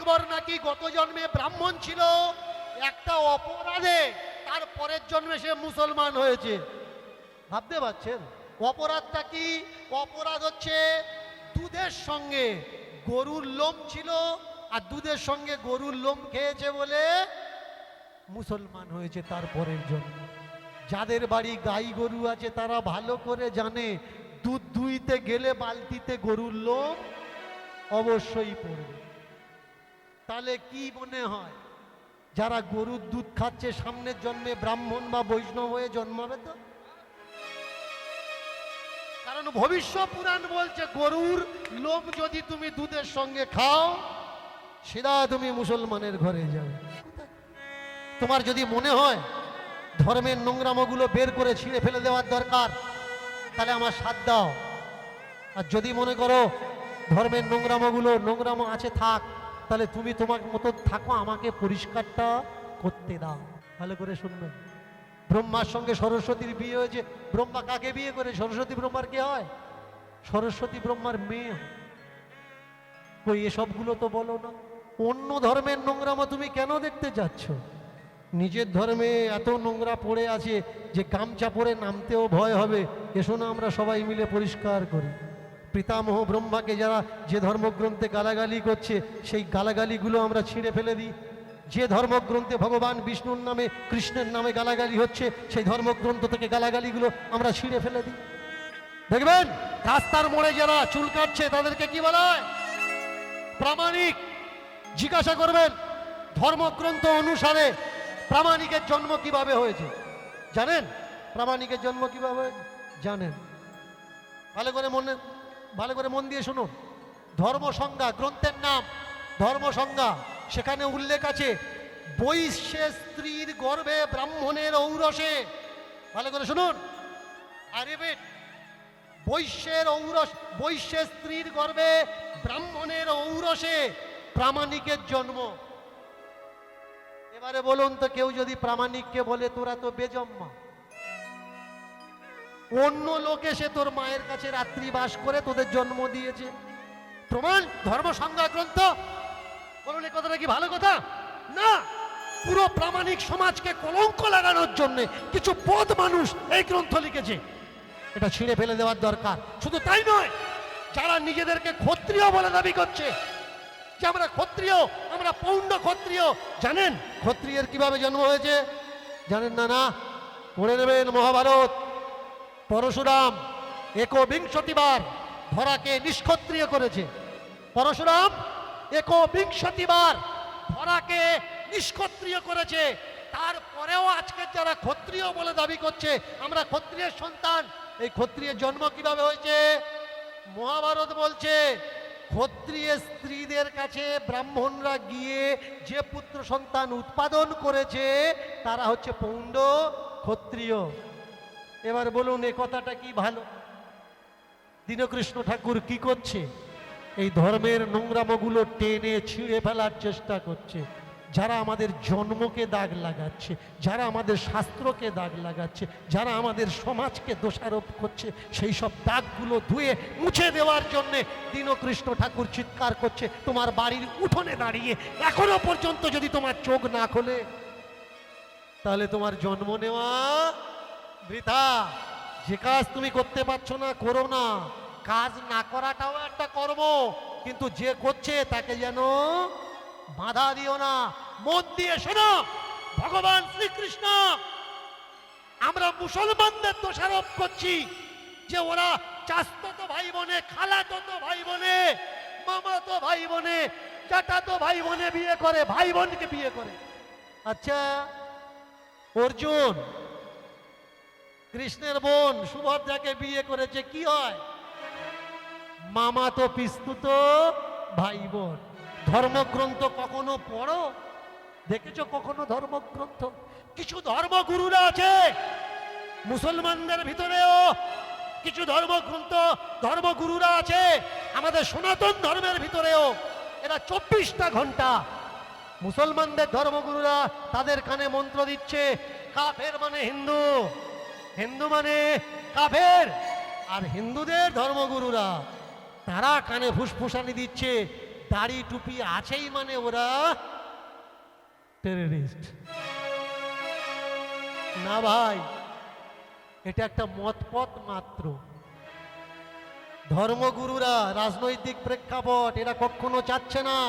আকবর নাকি গত জন্মে ব্রাহ্মণ ছিল, একটা অপরাধে তার পরের জন্মে সে মুসলমান হয়েছে। ভাবতে পারছেন অপরাধটা কি? অপরাধ হচ্ছে দুধের সঙ্গে গরুর লোম ছিল, আর দুধের সঙ্গে গরুর লোম খেয়েছে বলে মুসলমান হয়েছে তার পরের জন্ম। যাদের বাড়ি গাই গরু আছে তারা ভালো করে জানে দুধ দুইতে গেলে বালতিতে গরুর লোম অবশ্যই পড়বে। তাহলে কি মনে হয় যারা গরুর দুধ খাচ্ছে সামনের জন্মে ব্রাহ্মণ বা বৈষ্ণব হয়ে জন্মাবে? তো কারণ ভবিষ্যৎ পুরাণ বলছে গরুর লোম যদি তুমি দুধের সঙ্গে খাও সেটা তুমি মুসলমানের ঘরে যাবে। তোমার যদি মনে হয় ধর্মের নোংরামোগুলো বের করে ছিঁড়ে ফেলে দেওয়ার দরকার, তাহলে আমার সাথ দাও। আর যদি মনে করো ধর্মের নোংরামোগুলো নোংরামো আছে থাক, তাহলে তুমি তোমার মতো থাকো, আমাকে পরিষ্কারটা করতে দাও। ভালো করে শুনবেন, ব্রহ্মার সঙ্গে সরস্বতীর বিয়ে হয়েছে। ব্রহ্মা কাকে বিয়ে করে? সরস্বতী ব্রহ্মার কে হয়? সরস্বতী ব্রহ্মার মেয়ে। কই এসবগুলো তো বলো না। অন্য ধর্মের নোংরামো তুমি কেন দেখতে যাচ্ছ? নিজের ধর্মে এত নোংরা পড়ে আছে যে গামছা পরে নামতেও ভয় হবে। এসো না আমরা সবাই মিলে পরিষ্কার করি। পিতামহ ব্রহ্মাকে যারা যে ধর্মগ্রন্থে গালাগালি করছে সেই গালাগালিগুলো আমরা ছিঁড়ে ফেলে দিই। যে ধর্মগ্রন্থে ভগবান বিষ্ণুর নামে কৃষ্ণের নামে গালাগালি হচ্ছে সেই ধর্মগ্রন্থ থেকে গালাগালিগুলো আমরা ছিঁড়ে ফেলে দিই। দেখবেন রাস্তার মোড়ে যারা চুল কাটছে তাদেরকে কি বলা হয়? প্রামাণিক। জিজ্ঞাসা করবেন ধর্মগ্রন্থ অনুসারে প্রামাণিকের জন্ম কিভাবে হয়েছে জানেন? প্রামাণিকের জন্ম কিভাবে হয়েছে জানেন? ভালো করে মন দিয়ে শুনুন। ধর্মসংজ্ঞা গ্রন্থের নাম ধর্মসংজ্ঞা, সেখানে উল্লেখ আছে বৈশ্যের স্ত্রীর গর্ভে ব্রাহ্মণের ঔরসে। ভালো করে শুনুন। আরে বৈশ্যের স্ত্রীর গর্ভে ব্রাহ্মণের ঔরসে প্রামাণিকের জন্ম। এবারে বলুন তো, কেউ যদি প্রামাণিককে বলে তোরা তো বেজম্মা, অন্য লোক এসে তোর মায়ের কাছে রাত্রি বাস করে তোদের জন্ম দিয়েছে, প্রমাণ ধর্মসংজ্ঞা গ্রন্থ। বলুন এই কথাটা কি ভালো কথা? না, পুরো প্রামাণিক সমাজকে কলঙ্ক লাগানোর জন্য কিছু পদ মানুষ এই গ্রন্থ লিখেছে। এটা ছিঁড়ে ফেলে দেওয়ার দরকার। শুধু তাই নয়, যারা নিজেদেরকে ক্ষত্রিয় বলে দাবি করছে যে আমরা ক্ষত্রিয়, আমরা পৌণ্ড ক্ষত্রিয়, জানেন ক্ষত্রিয়ের কিভাবে জন্ম হয়েছে? জানেন না? না, পড়ে নেবেন মহাভারত। পরশুরাম একবিংশতিবার ধরাকে নিষ্ক্ষত্রিয় করেছে। পরশুরাম একবিংশতিবার ধরাকে নিষ্ক্ষত্রিয় করেছে। তারপরেও আজকে যারা ক্ষত্রিয় বলে দাবি করছে আমরা ক্ষত্রিয়ের সন্তান, এই ক্ষত্রিয়ের জন্ম কিভাবে হয়েছে? মহাভারত বলছে ক্ষত্রিয় স্ত্রীদের কাছে ব্রাহ্মণরা গিয়ে যে পুত্র সন্তান উৎপাদন করেছে তারা হচ্ছে পৌণ্ড ক্ষত্রিয়। এবার বলুন এ কথাটা কি ভালো? দীনকৃষ্ণ ঠাকুর কি করছে? এই ধর্মের নোংরামোগুলো টেনে ছিঁড়ে ফেলার চেষ্টা করছে। যারা আমাদের জন্মকে দাগ লাগাচ্ছে, যারা আমাদের শাস্ত্রকে দাগ লাগাচ্ছে, যারা আমাদের সমাজকে দোষারোপ করছে, সেই সব দাগগুলো ধুয়ে মুছে দেওয়ার জন্যে দীনকৃষ্ণ ঠাকুর চিৎকার করছে। তোমার বাড়ির উঠোনে দাঁড়িয়ে এখনো পর্যন্ত যদি তোমার চোখ না খোলে তাহলে তোমার জন্ম নেওয়া বৃথা। যে কাজ তুমি করতে পারছো না করো না। কাজ না করাটাও একটা কর্ম, কিন্তু যে করছে তাকে যেন বাধা দিও না। মন দিয়ে শোনো, ভগবান শ্রীকৃষ্ণ আমরা মুসলমানদের দোষারোপ করছি যে ওরা চাচাতো ভাই বোনে, খালাতো ভাই বোনে, মামাতো ভাই বোনে, চাচাতো ভাই বোনে বিয়ে করে, ভাই বোনকে বিয়ে করে। আচ্ছা, অর্জুন কৃষ্ণের বোন সুভদ্রাকে বিয়ে করেছে, কি হয়? মামাতো পিস্তুতো ভাই বোন। ধর্মগ্রন্থ কখনো পড়ো? দেখেছো কখনো ধর্মগ্রন্থ? কিছু ধর্মগুরুরা আছে মুসলমানদের ভিতরেও, কিছু ধর্মগুরুরা আছে আমাদের সনাতন ধর্মের ভিতরেও। এরা 24টা ঘন্টা মুসলমানদের ধর্মগুরুরা তাদের কানে মন্ত্র দিচ্ছে, কাফের মানে হিন্দু, হিন্দু মানে কাফের। আর হিন্দুদের ধর্মগুরুরা তারা কানে ফুসফুসানি দিচ্ছে, দাড়ি টুপি আছেই মানে ওরা টেররিস্ট না ভাই, এটা একটা মতপথ মাত্র। ধর্মগুরুরা রাজনৈতিক প্রেক্ষাপট এরা কখনো চাচ্ছে না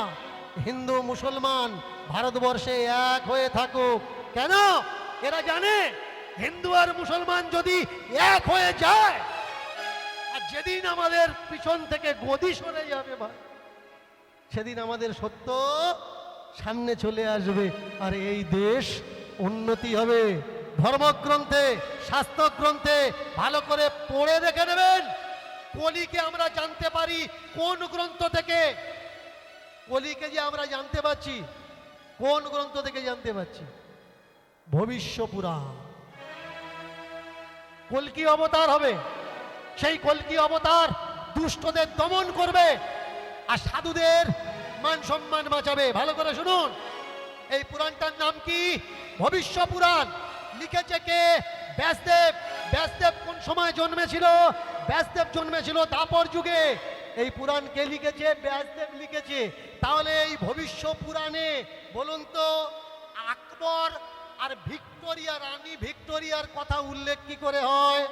হিন্দু মুসলমান ভারতবর্ষে এক হয়ে থাকুক। কেন? এরা জানে হিন্দু আর মুসলমান যদি এক হয়ে যায়, আর যেদিন আমাদের পিছন থেকে গদি সরে যাবে ভাই, সেদিন আমাদের সত্য সামনে চলে আসবে, আর এই দেশ উন্নতি হবে। ধর্মগ্রন্থে শাস্ত্রগ্রন্থে ভালো করে পড়ে দেখে নেবেন। কলিকে আমরা জানতে পারি কোন গ্রন্থ থেকে? কলিকে যে আমরা জানতে পারছি কোন গ্রন্থ থেকে জানতে পারছি? ভবিষ্য পুরাণ। কল্কি অবতার হবে, সেই কল্কি অবতার দুষ্টদের দমন করবে আর সাধুদের মান সম্মান বাঁচাবে। ভালো করে শুনুন, এই পুরাণটার নাম কি? ভবিষ্য পুরাণ। লিখেছে কে? ব্যাসদেব। ব্যাসদেব কোন সময় জন্মেছিল? ব্যাসদেব জন্মেছিল দ্বাপর যুগে। এই পুরাণ কে লিখেছে? ব্যাসদেব লিখেছে। তাহলে এই ভবিষ্য পুরাণে বলুন তো আকবর আর ভিক্টোরিয়া, রানী ভিক্টোরিয়ার কথা উল্লেখ কি করে হয়?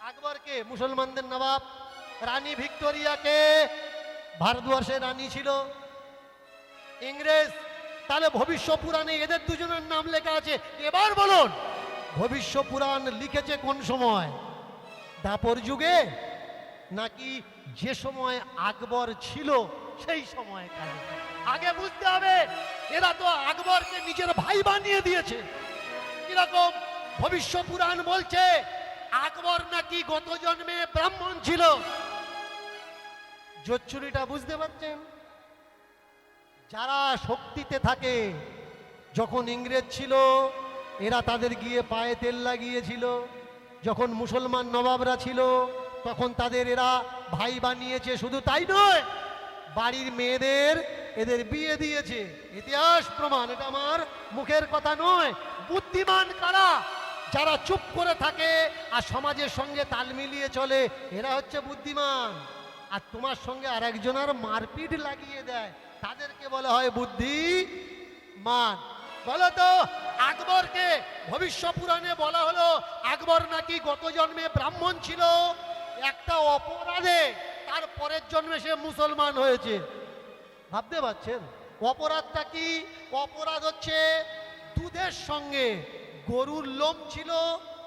আকবরকে মুসলমানদের নবাব, রানী ভিক্টোরিয়াকে ভারতবর্ষের রানী ছিল ইংরেজ। তাহলে ভবিষ্য পুরাণে এদের দুজনের নাম লেখা আছে। এবার বলুন ভবিষ্য পুরাণ লিখেছে কোন সময়? দ্বাপর যুগে নাকি যে সময় আকবর ছিল সেই সময়? আগে বুঝতে হবে, এরা তো আকবরকে নিজের ভাই বানিয়ে দিয়েছে। কিরকম? ভবিষ্য পুরাণ বলছে আকবর নাকি গত জন্মে ব্রাহ্মণ ছিল। জোচ্চুরিটা বুঝতে পারছেন? যারা শক্তিতে থাকে, যখন ইংরেজ ছিল এরা তাদের গিয়ে পায়ে তেল লাগিয়েছিল, যখন মুসলমান নবাবরা ছিল তখন তাদের এরা ভাই বানিয়েছে। শুধু তাই নয়, বাড়ির মেয়েদের এদের বিয়ে দিয়েছে। ইতিহাস প্রমাণ, এটা আমার মুখের কথা নয়। বুদ্ধিমান কারা? যারা চুপ করে থাকে আর সমাজের সঙ্গে তাল মিলিয়ে চলে, এরা হচ্ছে বুদ্ধিমান। আর তোমার সঙ্গে আর একজনের মারপিট লাগিয়ে দেয়, তাদেরকে বলা হয় বুদ্ধিমান। বলো তো আকবরকে ভবিষ্য পুরাণে বলা হলো আকবর নাকি গত জন্মে ব্রাহ্মণ ছিল, একটা অপরাধে তার পরের জন্মে সে মুসলমান হয়েছে। ভাবতে পারছেন অপরাধটা কি? অপরাধ হচ্ছে দুধের সঙ্গে গরুর লোম ছিল,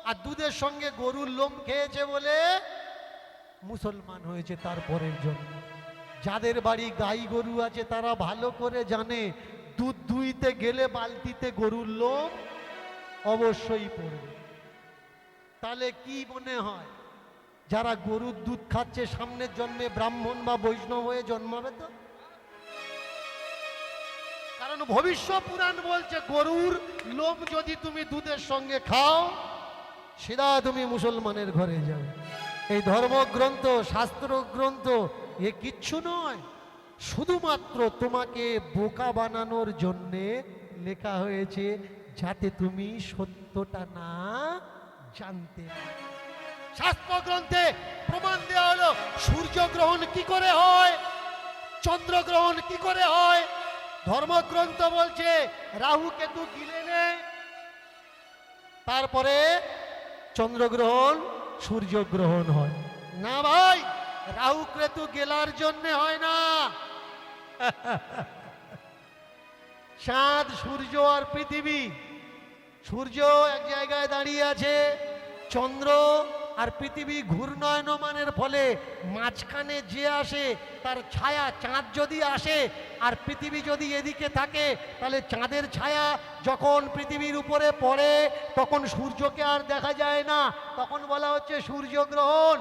আর দুধের সঙ্গে গরুর লোম খেয়েছে বলে মুসলমান হয়েছে তার পরের জন্ম। যাদের বাড়ি গাই গরু আছে তারা ভালো করে জানে দুধ দুইতে গেলে বালতিতে গরুর লোম অবশ্যই পড়বে। তাহলে কি মনে হয় যারা গরুর দুধ খাচ্ছে সামনের জন্মে ব্রাহ্মণ বা বৈষ্ণব হয়ে জন্মাবে? তো কারণ ভবিষ্য পুরাণ বলছে গরুর লোম যদি তুমি দুধের সঙ্গে খাও সেটা তুমি মুসলমানের ঘরে যাবে। এই ধর্মগ্রন্থ শাস্ত্র গ্রন্থ এ কিচ্ছু নয়, শুধুমাত্র তোমাকে বোকা বানানোর জন্যে লেখা হয়েছে, যাতে তুমি সত্যটা না জানতে। শাস্ত্রগ্রন্থে প্রমাণ দেওয়া হলো সূর্যগ্রহণ কি করে হয়, চন্দ্রগ্রহণ কি করে হয়। ধর্মগ্রন্থ বলছে রাহু কেতু গিলে নেয়, তারপরে চন্দ্রগ্রহণ সূর্যগ্রহণ হয়। না ভাই, রাহু কেতু গেলার জন্য হয় না। চাঁদ, সূর্য আর পৃথিবী, সূর্য এক জায়গায় দাঁড়িয়ে আছে, চন্দ্র আর পৃথিবী ঘূর্ণায়মানের ফলে মাঝখানে যে আসে তার ছায়া, চাঁদ যদি আসে আর পৃথিবী যদি এদিকে থাকে তাহলে চাঁদের ছায়া যখন পৃথিবীর উপরে পড়ে তখন সূর্যকে আর দেখা যায় না, তখন বলা হচ্ছে সূর্যগ্রহণ।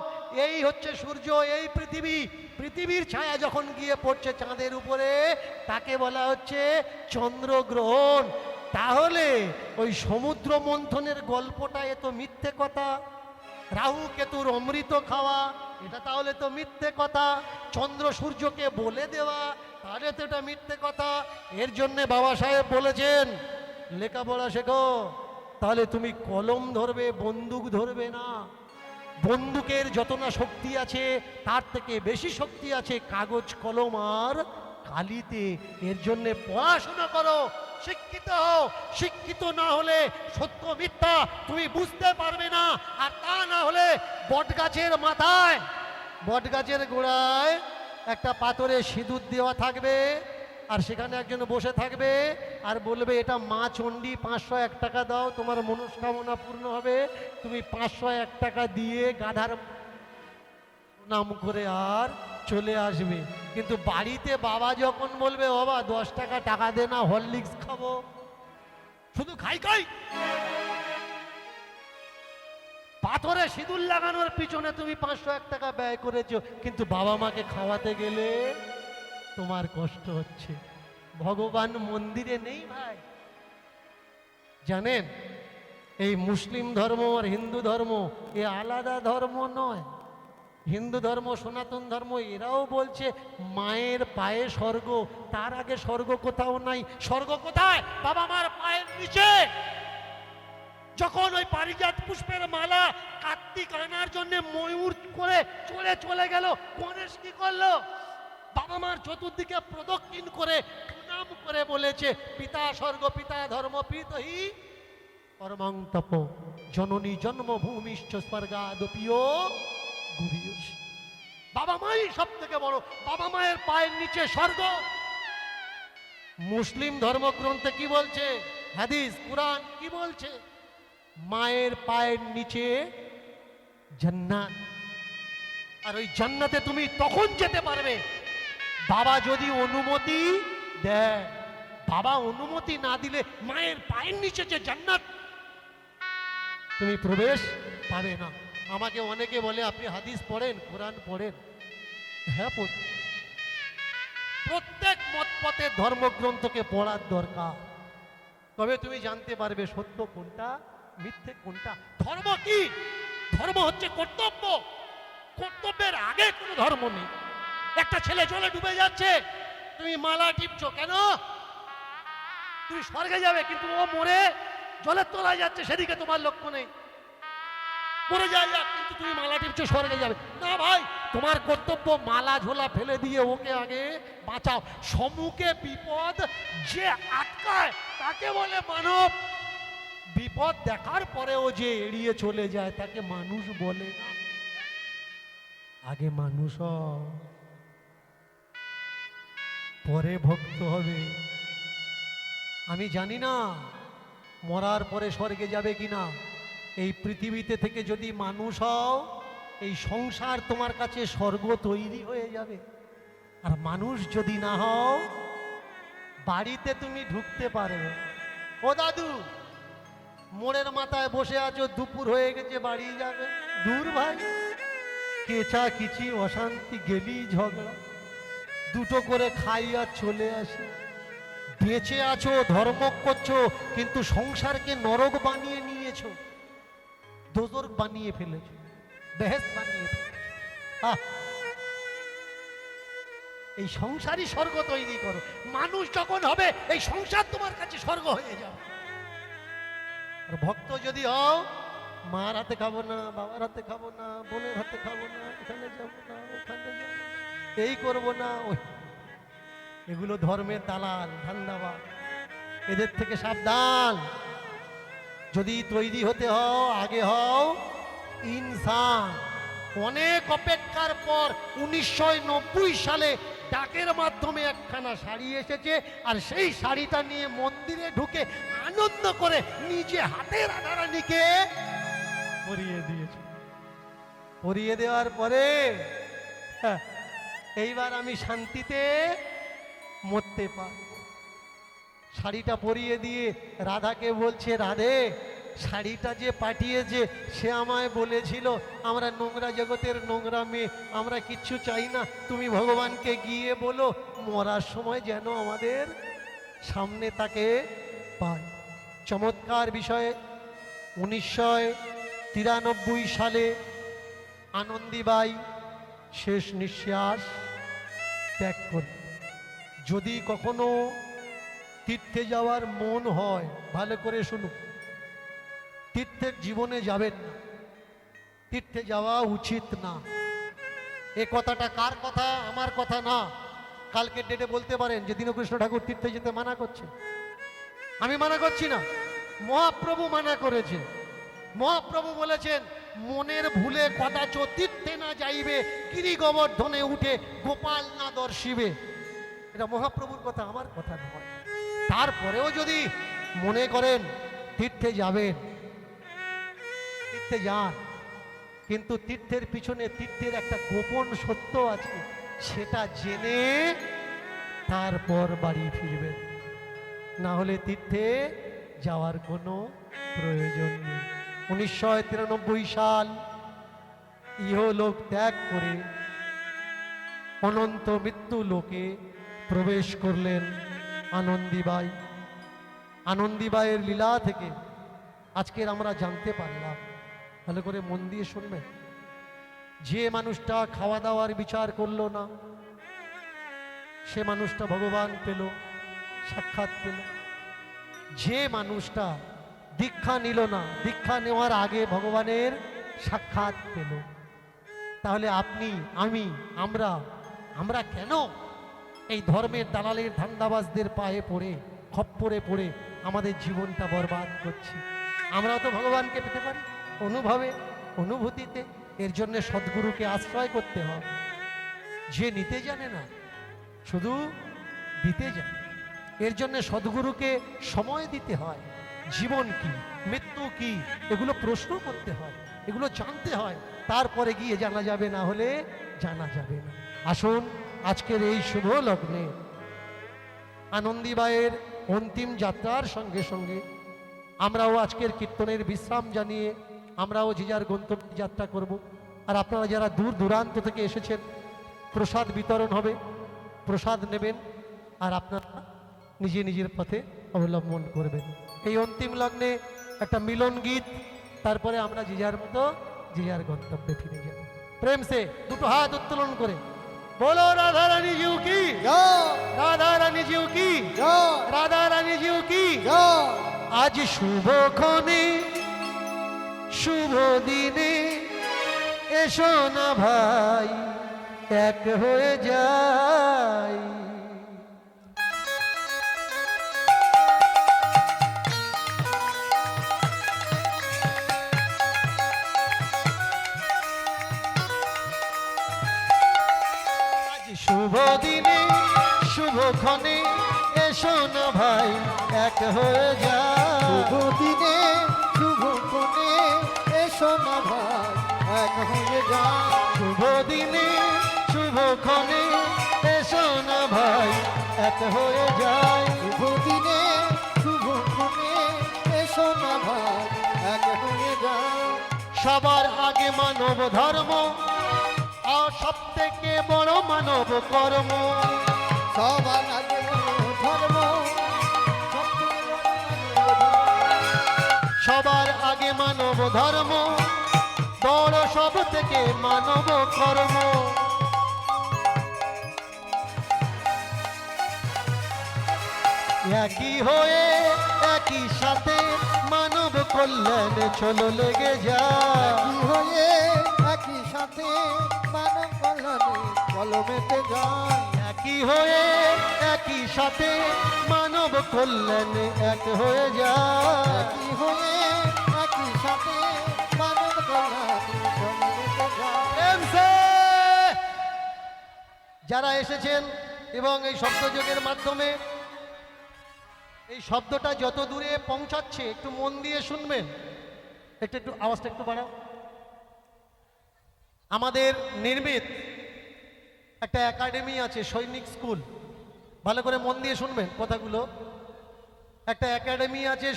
এই হচ্ছে সূর্য, এই পৃথিবী, পৃথিবীর ছায়া যখন গিয়ে পড়ছে চাঁদের উপরে তাকে বলা হচ্ছে চন্দ্রগ্রহণ। তাহলে ওই সমুদ্র মন্থনের গল্পটা এ তো মিথ্যে কথা। রাহু কেতুর অমৃত খাওয়া এটা তাহলে তো মিথ্যে কথা। চন্দ্র সূর্যকে বলে দেওয়া তাহলে তো এটা মিথ্যে কথা। এর জন্যে বাবা সাহেব বলেছেন লেখাপড়া শেখো, তাহলে তুমি কলম ধরবে, বন্দুক ধরবে না। বন্দুকের যত না শক্তি আছে তার থেকে বেশি শক্তি আছে কাগজ কলম আর কালিতে। এর জন্য পড়াশোনা করো, শিক্ষিত হও। শিক্ষিত না হলে সত্য মিথ্যা তুমি বুঝতে পারবে না। আর তা না হলে বটগাছের মাথায়, বটগাছের গোড়ায় একটা পাথরে সিঁদুর দেওয়া থাকবে, আর সেখানে একজন বসে থাকবে আর বলবে এটা মা চণ্ডী, 501 টাকা দাও, তোমার মনস্কামনা পূর্ণ হবে। তুমি 501 টাকা দিয়ে গাধার নাম করে আর চলে আসবে। কিন্তু বাড়িতে বাবা যখন বলবে বাবা 10 টাকা টাকা দে না, হরলিক্স খাবো, শুধু খাই খাই। পাথরে সিঁদুর লাগানোর পিছনে তুমি 501 টাকা ব্যয় করেছো, কিন্তু বাবা মাকে খাওয়াতে গেলে তোমার কষ্ট হচ্ছে। ভগবান মন্দিরে নেই ভাই। জানেন, এই মুসলিম ধর্ম আর হিন্দু ধর্ম এ আলাদা ধর্ম নয়। হিন্দু ধর্ম, সনাতন ধর্ম এরাও বলছে মায়ের পায়ে স্বর্গ, তার আগে স্বর্গ কোথাও নাই। স্বর্গ কোথায়? বাবা মার পায়ের নিচে। যখন ওই পারিজাত পুষ্পের মালা কার্তিক আনার জন্য ময়ূর করে চলে গেল, গণেশ কি করলো? বাবা মার চতুর্দিকে প্রদক্ষিণ করে প্রণাম করে বলেছে পিতা স্বর্গ পিতা ধর্ম পিতহি পরমং তপ জননী জন্মভূমিশ্চ স্বর্গাদপিও গুরিয়স। বাবা মাই সব থেকে বড়, বাবা মায়ের পায়ের নিচে স্বর্গ। মুসলিম ধর্মগ্রন্থে কি বলছে? হাদিস কুরআন কি বলছে? মায়ের পায়ের নিচে জান্নাত। আর ওই জান্নাতে তুমি তখন যেতে পারবে বাবা যদি অনুমতি দেয়। বাবা অনুমতি না দিলে মায়ের পায়ের নিচে যে জান্নাত তুমি প্রবেশ পাবে না। আমাকে অনেকে বলে আপনি হাদিস পড়েন, কোরআন পড়েন। হ্যাঁ পড়ি। প্রত্যেক মত পথের ধর্মগ্রন্থকে পড়ার দরকার, তবে তুমি জানতে পারবে সত্য কোনটা মিথ্যে কোনটা। ধর্ম কি? ধর্ম হচ্ছে কর্তব্য। কর্তব্যের আগে কোনো ধর্ম নেই। একটা ছেলে জলে ডুবে যাচ্ছে, তুমি মালা টিপছো কেন? তুমি স্বর্গে যাবে, কিন্তু ও মরে জলের তলায় যাচ্ছে, সেদিকে তোমার লক্ষ্য নেই। মরে যায় যাক, কিন্তু তুমি মালা টিপছো স্বর্গে যাবে না। ভাই, তোমার কর্তব্য মালা ঝোলা ফেলে দিয়ে ওকে আগে বাঁচাও। সম্মুখে বিপদ যে আটকায় তাকে বলে মানব। বিপদ দেখার পরেও যে এড়িয়ে চলে যায় তাকে মানুষ বলে না। আগে মানুষ হও, পরে ভক্ত হবে। আমি জানি না মরার পরে স্বর্গে যাবে কিনা। এই পৃথিবীতে থেকে যদি মানুষ হও, এই সংসার তোমার কাছে স্বর্গ তৈরি হয়ে যাবে। আর মানুষ যদি না হও, বাড়িতে তুমি ঢুকতে পারবে। ও দাদু, মোড়ের মাথায় বসে আছো, দুপুর হয়ে গেছে, বাড়ি যাবে। দূর ভাই, কেচা কিচি অশান্তি, গেলি ঝগড়া, দুটো করে খাই আর চলে আসি। বেঁচে আছো, ধর্ম করছো, কিন্তু সংসারকে নরক বানিয়ে নিয়েছো, দোজখ বানিয়ে ফেলেছো, বেহেশত বানিয়ে ফেলেছো। এই সংসারই স্বর্গ তৈরি করো। মানুষ যখন হবে, এই সংসার তোমার কাছে স্বর্গ হয়ে যাবে। আর ভক্ত যদি হও, মার হাতে খাবো না, বাবার হাতে খাবো না, বোনের হাতে খাবো না, এখানে যাবো না, ওখানে যাবো না, এই করবো না ওই, এগুলো ধর্মের দালাল, ধান্দাবাজ। এদের থেকে সাবধান। যদি তৈরি হতে হও, আগে হও ইনসান। অনেক অপেক্ষার পর 1990 সালে ডাকের মাধ্যমে একখানা শাড়ি এসেছে, আর সেই শাড়িটা নিয়ে মন্দিরে ঢুকে আনন্দ করে নিজে হাতে রাধারানীকে পরিয়ে দিয়েছে। পরিয়ে দেওয়ার পরে এইবার আমি শান্তিতে মরতে পারি। শাড়িটা পরিয়ে দিয়ে রাধাকে বলছে, রাধে, শাড়িটা যে পাঠিয়েছে সে আমায় বলেছিল আমরা নোংরা জগতের নোংরা মেয়ে, আমরা কিচ্ছু চাই না, তুমি ভগবানকে গিয়ে বলো মরার সময় যেন আমাদের সামনে তাকে পাই। চমৎকার বিষয়ে 1993 সালে আনন্দীবাই শেষ নিঃশ্বাস ত্যাগ করল। যদি কখনো তীর্থে যাওয়ার মন হয়, ভালো করে শুনুন, তীর্থের জীবনে যাবেন না। তীর্থে যাওয়া উচিত না। এ কথাটা কার কথা? আমার কথা না। কালকে ডেটে বলতে পারেন যে দীনকৃষ্ণ ঠাকুর তীর্থে যেতে মানা করছে। আমি মানা করছি না, মহাপ্রভু মানা করেছে। মহাপ্রভু বলেছেন, মনের ভুলে কদাচ তীর্থে না যাইবে, গিরি গোবর্ধনে উঠে গোপাল না দর্শিবে। এটা মহাপ্রভুর কথা, আমার কথা নয়। তারপরেও যদি মনে করেন তীর্থে যাবেন, তীর্থে যান, কিন্তু তীর্থের পিছনে তীর্থের একটা গোপন সত্য আছে, সেটা জেনে তারপর বাড়ি ফিরবেন। না হলে তীর্থে যাওয়ার কোনো প্রয়োজন নেই। 1993 সাল ইহলোক ত্যাগ করে অনন্ত মৃত্যু লোকে প্রবেশ করলেন আনন্দীবাই। আনন্দীবাইয়ের লীলা থেকে আজকের আমরা জানতে পারলাম। ভালো করে মন দিয়ে শুনবেন। যে মানুষটা খাওয়া দাওয়ার বিচার করলো না, সে মানুষটা ভগবান পেল, সাক্ষাৎ পেল। যে মানুষটা দীক্ষা নিল না, দীক্ষা নেওয়ার আগে ভগবানের সাক্ষাৎ পেল। তাহলে আপনি, আমি, আমরা কেন এই ধর্মের দালালের ধান্দাবাজদের পায়ে পড়ে, খপ্পরে পড়ে আমাদের জীবনটা বরবাদ করছি? আমরাও তো ভগবানকে পেতে পারি অনুভবে, অনুভূতিতে। এর জন্য সদ্গুরুকে আশ্রয় করতে হবে। যে নিতে জানে না, শুধু দিতে জানে। এর জন্য সদ্গুরুকে সময় দিতে হয়। জীবন কি, মৃত্যু কি, এগুলো প্রশ্ন করতে হয়, এগুলো জানতে হয়, তারপরে গিয়ে জানা যাবে, না হলে জানা যাবে না। আসুন আজকের এই শুভ লগ্নে আনন্দীবাইয়ের অন্তিম যাত্রার সঙ্গে সঙ্গে আমরাও আজকের কীর্তনের বিশ্রাম জানিয়ে আমরাও যে যার গন্তব্যে যাত্রা করব। আর আপনারা যারা দূর দূরান্ত থেকে এসেছেন, প্রসাদ বিতরণ হবে, প্রসাদ নেবেন, আর আপনারা নিজে নিজের পথে অবলম্বন করবেন। এই অন্তিম লগ্নে একটা মিলন গীত, তারপরে আমরা যে যার মতো যে যার গন্তব্যে ফিরে যাব। প্রেম সে দুটো হাত উত্তোলন করে बोलो राधा रानी जी की जय, राधा रानी जी की जय, राधा रानी जी की जय। आज शुभ क्षणे शुभ दिने एसो ना भाई एक হয়ে যাই। শুভ দিনে শুভ ক্ষণে এসো না ভাই এক হয়ে যায়। শুভ দিনে শুভ ক্ষণে এসো না ভাই এক হয়ে যায়। শুভ দিনে শুভ ক্ষণে এসো না ভাই এক হয়ে যায়। শুভ দিনে শুভ ক্ষণে এসো না ভাই এক হয়ে যায়। সবার আগে মানব ধর্ম, আর সব থেকে বড় মানব কর্ম। সবার আগে ধর্ম, সবার আগে মানব ধর্ম, বড় সব থেকে মানব কর্ম। একই হয়ে একই সাথে মানব কল্যাণ চলো লেগে যায়। একই হয়ে একই সাথে মানব কল্যাণে চলো মেতে যায়। একই হয়ে একই সাথে মানব কল্যাণে এক হয়ে যায়। একই হয়ে একই সাথে মানব কল্যাণে চলো মেতে যায়। প্রেম সে যারা এসেছেন এবং এই শব্দযোগের মাধ্যমে এই শব্দটা যত দূরে পৌঁছাচ্ছে একটু মন দিয়ে শুনবেন। একটু আওয়াজটা একটু বাড়াও। আমাদের নির্মিত একটা একাডেমি আছে, সৈনিক স্কুল। ভালো করে মন দিয়ে শুনবেন কথাগুলো। একটা একাডেমি আছে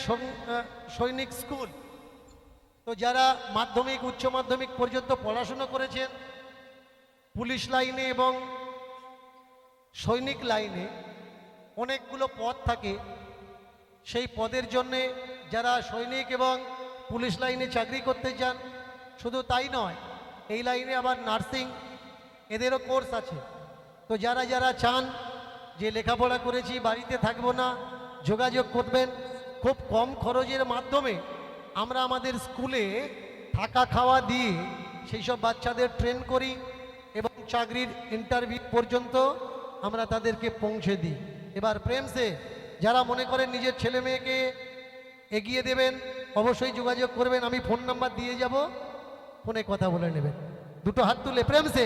সৈনিক স্কুল। তো যারা মাধ্যমিক উচ্চ মাধ্যমিক পর্যন্ত পড়াশোনা করেছেন, পুলিশ লাইনে এবং সৈনিক লাইনে অনেকগুলো পদ থাকে। সেই পদের জন্যে যারা সৈনিক এবং পুলিশ লাইনে চাকরি করতে চান, শুধু তাই নয়, এই লাইনে আবার নার্সিং, এদেরও কোর্স আছে। তো যারা যারা চান যে লেখাপড়া করেছি বাড়িতে থাকবো না, যোগাযোগ করবেন। খুব কম খরচের মাধ্যমে আমরা আমাদের স্কুলে থাকা খাওয়া দিয়ে সেই সব বাচ্চাদের ট্রেন করি এবং চাকরির ইন্টারভিউ পর্যন্ত আমরা তাদেরকে পৌঁছে দিই। এবার প্রেমসে যারা মনে করেন নিজের ছেলে মেয়েকে এগিয়ে দেবেন অবশ্যই যোগাযোগ করবেন, আমি ফোন নাম্বার দিয়ে যাব, ফোনে কথা বলে নেবেন। দুটো হাত তুলে প্রেমসে